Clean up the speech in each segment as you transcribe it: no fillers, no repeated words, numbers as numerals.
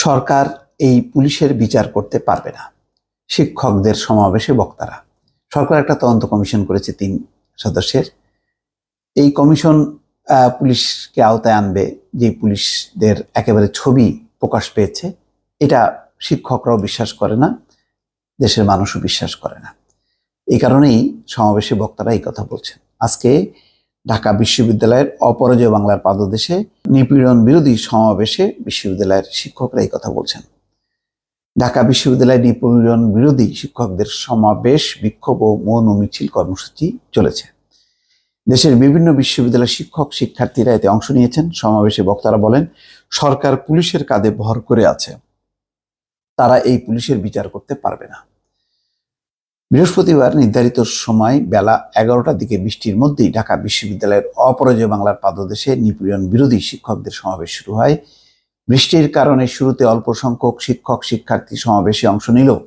সরকার এই পুলিশের বিচার করতে পারবে না। শিক্ষকদের সমাবেশে বক্তারা। সরকার একটা তদন্ত কমিশন করেছে ৩ সদস্যের। এই কমিশন পুলিশকে আওতায় আনবে, যে পুলিশদের একেবারে ছবি প্রকাশ পেয়েছে। এটা শিক্ষকরাও বিশ্বাস করে না, দেশের মানুষও বিশ্বাস করে না। এই কারণেই সমাবেশে বক্তারা এই কথা বলছেন। আজকে ঢাকা বিশ্ববিদ্যালয়ের অপরাজেয় বাংলার পাদদেশে নিপীড়ন বিরোধী সমাবেশে বিশ্ববিদ্যালয়ের শিক্ষকরা এই কথা বলছেন। ঢাকা বিশ্ববিদ্যালয়ে নিপীড়ন বিরোধী শিক্ষকদের সমাবেশ, বিক্ষোভ ও মৌন মিছিল কর্মসূচি চলেছে। দেশের বিভিন্ন বিশ্ববিদ্যালয়ের শিক্ষক শিক্ষার্থীরা এতে অংশ নিয়েছেন। সমাবেশে বক্তারা বলেন, সরকার পুলিশের কাঁধে ভর করে আছে, তারা এই পুলিশের বিচার করতে পারবে না। বৃহস্পতিবার নির্ধারিত সময় বেলা 11টার দিকে বৃষ্টির মধ্যেই ঢাকা বিশ্ববিদ্যালয়ের অপরাজেয় বাংলার পাদদেশে নিপীড়ন বিরোধী শিক্ষকদের সমাবেশ শুরু হয়। বৃষ্টির কারণে শুরুতে অল্প সংখ্যক শিক্ষক শিক্ষার্থী সমাবেশে অংশ নিলেও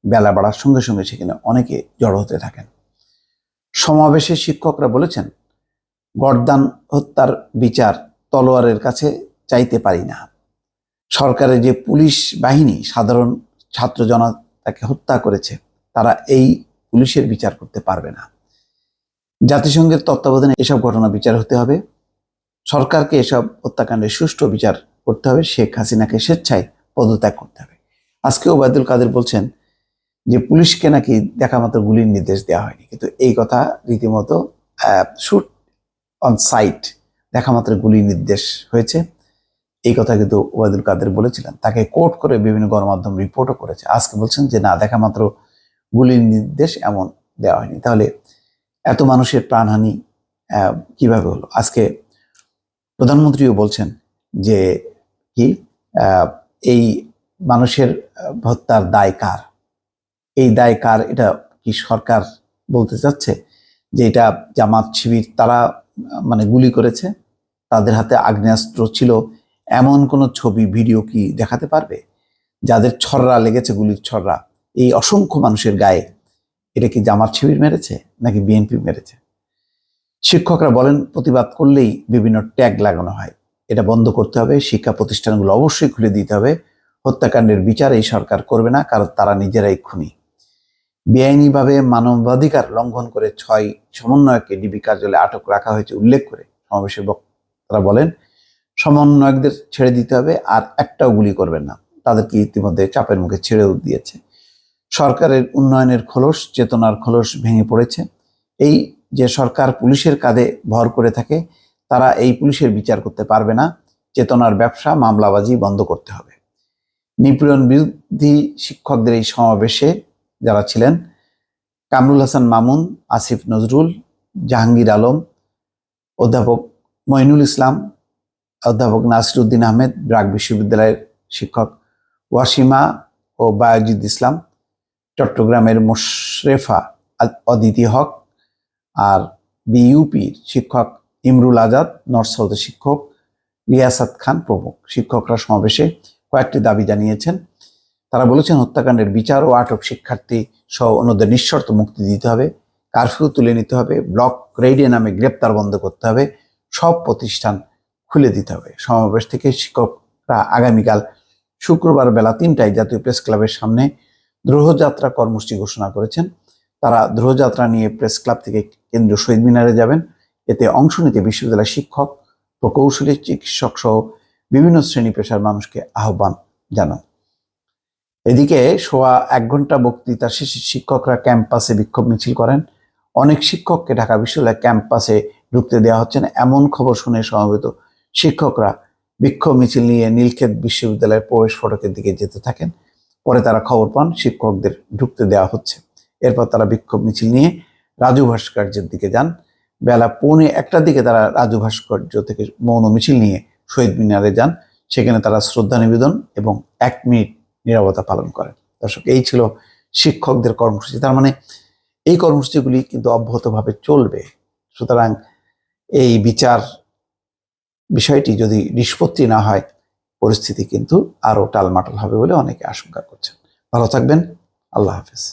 বেলা বাড়ার সঙ্গে সঙ্গে সেখানে অনেকে জড়ো হতে থাকেন। সমাবেশে শিক্ষকরা বলেছেন, গর্দান হত্যার বিচার তলোয়ারের কাছে চাইতে পারি না। সরকারের যে পুলিশ বাহিনী সাধারণ ছাত্র জনতাকে হত্যা করেছে, তারা এই পুলিশের বিচার করতে পারবে না। জাতিসংঘের তত্ত্বাবধানে এসব ঘটনা বিচার হতে হবে। সরকারকে এসব হত্যাকাণ্ডের সুষ্ঠু বিচার করতে হবে। শেখ হাসিনাকে স্বেচ্ছায় পদত্যাগ করতে হবে। আজকে ওবায়দুল কাদের বলছেন যে পুলিশকে নাকি দেখা মাত্র গুলির নির্দেশ দেওয়া হয়নি, কিন্তু এই কথা রীতিমতো শুট অন সাইট, দেখা মাত্র গুলির নির্দেশ হয়েছে। এই কথা কিন্তু ওবায়দুল কাদের বলেছিলেন। তাকে কোর্ট করে বিভিন্ন গণমাধ্যম রিপোর্টও করেছে। আজকে বলছেন যে না, দেখা মাত্র গুলির নির্দেশ এমন দেওয়া হয়নি। তাহলে এত মানুষের প্রাণহানি কিভাবে হলো? আজকে প্রধানমন্ত্রীও বলছেন যে কি এই মানুষের হত্যার দায় কার? এই দায় কার? এটা কি সরকার বলতে চাচ্ছে যে এটা জামাত শিবির তারা গুলি করেছে, তাদের হাতে আগ্নেয়াস্ত্র ছিল, এমন কোনো ছবি ভিডিও কি দেখাতে পারবে? যাদের ছররা লেগেছে, গুলির ছররা এই অসংখ্য মানুষের গায়ে, এটা কি জামাত শিবির মেরেছে নাকি বিএনপি মেরেছে? শিক্ষকরা বলেন, প্রতিবাদ করলেই বিভিন্ন ট্যাগ লাগানো হয়, এটা বন্ধ করতে হবে। শিক্ষা প্রতিষ্ঠানগুলো অবশ্যই খুলে দিতে হবে। হত্যাকাণ্ডের বিচার এই সরকার করবে না, কারণ তারা নিজেরাই খুনি। বেআইনিভাবে মানবাধিকার লঙ্ঘন করে 6 সমন্বয়ককে ডিবি কার্যালয়ে আটক রাখা হয়েছে উল্লেখ করে সমাবেশের বক্তারা বলেন, সমন্বয়কদের ছেড়ে দিতে হবে, আর একটাও গুলি করবেন না। তাদেরকে ইতিমধ্যে চাপের মুখে ছেড়েও দিয়েছে। সরকারের উন্নয়নের খোলস, চেতনার খোলস ভেঙে পড়েছে। এই যে সরকার পুলিশের কাঁধে ভর করে থাকে, তারা এই পুলিশের বিচার করতে পারবে না। চেতনার ব্যবসা, মামলাবাজি বন্ধ করতে হবে। নিপীড়ন বিরোধী শিক্ষকদের এই সমাবেশে যারা ছিলেন, কামরুল হাসান মামুন, আসিফ নজরুল, জাহাঙ্গীর আলম, অধ্যাপক মঈনুল ইসলাম, অধ্যাপক নাসিরউদ্দিন আহমেদ, ব্র্যাক বিশ্ববিদ্যালয়ের শিক্ষক ওয়াসিমা ও বায়েজিদ ইসলাম, চট্টগ্রামের মোশরেফা অদিতি হক, আর বিইউপির শিক্ষক ইমরুল আজাদ, নর্থ সাউথের শিক্ষক রিয়াসাত খান প্রমুখ। শিক্ষকরা সমাবেশে কয়েকটি দাবি জানিয়েছেন। তারা বলেছেন, হত্যাকাণ্ডের বিচার ও আটক শিক্ষার্থী সহ অন্যদের নিঃশর্ত মুক্তি দিতে হবে, কারফিউ তুলে নিতে হবে, ব্লক রেডি নামে গ্রেপ্তার বন্ধ করতে হবে, সব প্রতিষ্ঠান খুলে দিতে হবে। সমাবেশ থেকে শিক্ষকরা আগামীকাল শুক্রবার বেলা 3টায় জাতীয় প্রেস ক্লাবের সামনে দ্রোহযাত্রা কর্মসূচি ঘোষণা করেছেন। তারা দ্রোহযাত্রা নিয়ে প্রেস ক্লাব থেকে কেন্দ্রীয় শহীদ মিনারে যাবেন। এতে অংশ নিতে বিশ্ববিদ্যালয়ের শিক্ষক, প্রকৌশলী, চিকিৎসক সহ বিভিন্ন শ্রেণী পেশার মানুষকে আহ্বান জানান। এদিকে 1.25 ঘন্টা বক্তৃতা শেষে শিক্ষকরা ক্যাম্পাসে বিক্ষোভ মিছিল করেন। অনেক শিক্ষককে ঢাকা বিশ্ববিদ্যালয়ের ক্যাম্পাসে ঢুকতে দেওয়া হচ্ছে না, এমন খবর শুনে সমবেত শিক্ষকরা বিক্ষোভ মিছিল নিয়ে নীলক্ষেত বিশ্ববিদ্যালয়ের প্রবেশ ফটকের দিকে যেতে থাকেন। পরে তারা খবর পান শিক্ষকদের ঢুকতে দেওয়া হচ্ছে। এরপর তারা বিক্ষোভ মিছিল নিয়ে রাজু ভাস্কর্যের দিকে যান। বেলা 1:45টার দিকে তারা রাজু ভাস্কর্য থেকে মৌন মিছিল নিয়ে শহীদ মিনারে যান। সেখানে তারা শ্রদ্ধা নিবেদন এবং 1 মিনিট নীরবতা পালন করেন। দর্শক, এই ছিল শিক্ষকদের কর্মসূচি। তার মানে এই কর্মসূচিগুলি কিন্তু অব্যাহতভাবে চলবে। সুতরাং এই বিচার বিষয়টি যদি নিষ্পত্তি না হয়, পরিস্থিতি কিন্তু আরো টালমাটাল হবে বলে অনেকে আশঙ্কা করছেন। ভালো থাকবেন। আল্লাহ হাফেজ।